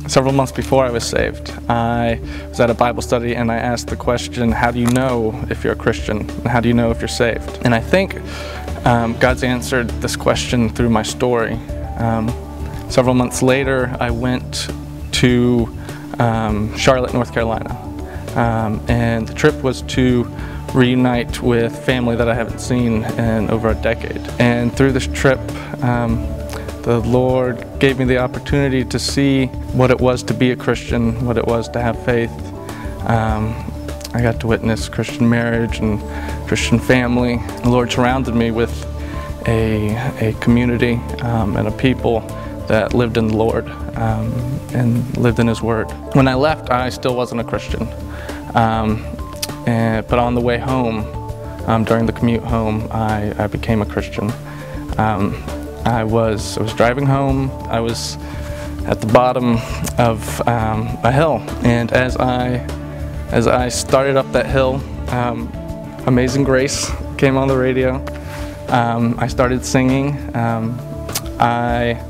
Several months before I was saved, I was at a Bible study and I asked the question, how do you know if you're a Christian? And how do you know if you're saved? And I think God's answered this question through my story. Several months later, I went to Charlotte, North Carolina. And the trip was to reunite with family that I haven't seen in over a decade. And through this trip, the Lord gave me the opportunity to see what it was to be a Christian, what it was to have faith. I got to witness Christian marriage and Christian family. The Lord surrounded me with a community and a people that lived in the Lord and lived in His Word. When I left, I still wasn't a Christian. But on the way home, during the commute home, I became a Christian. I was driving home. I was at the bottom of a hill, and as I started up that hill, Amazing Grace came on the radio. I started singing. I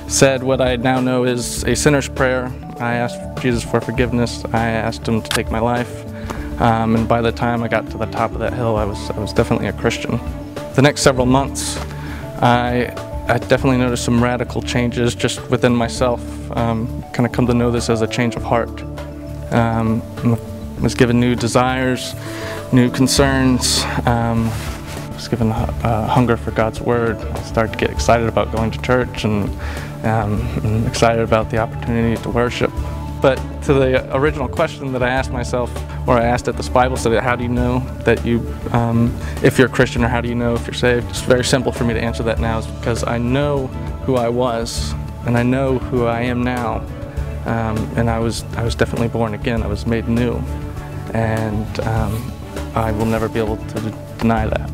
said what I now know is a sinner's prayer. I asked Jesus for forgiveness. I asked Him to take my life. And by the time I got to the top of that hill, I was definitely a Christian. The next several months, I definitely noticed some radical changes just within myself. Kind of come to know this as a change of heart. I was given new desires, new concerns. I was given a hunger for God's Word. I started to get excited about going to church and excited about the opportunity to worship. But to the original question that I asked myself, or I asked at this Bible study, how do you know that if you're a Christian, or how do you know if you're saved? It's very simple for me to answer that now, is because I know who I was, and I know who I am now. And I was definitely born again. I was made new, and I will never be able to deny that.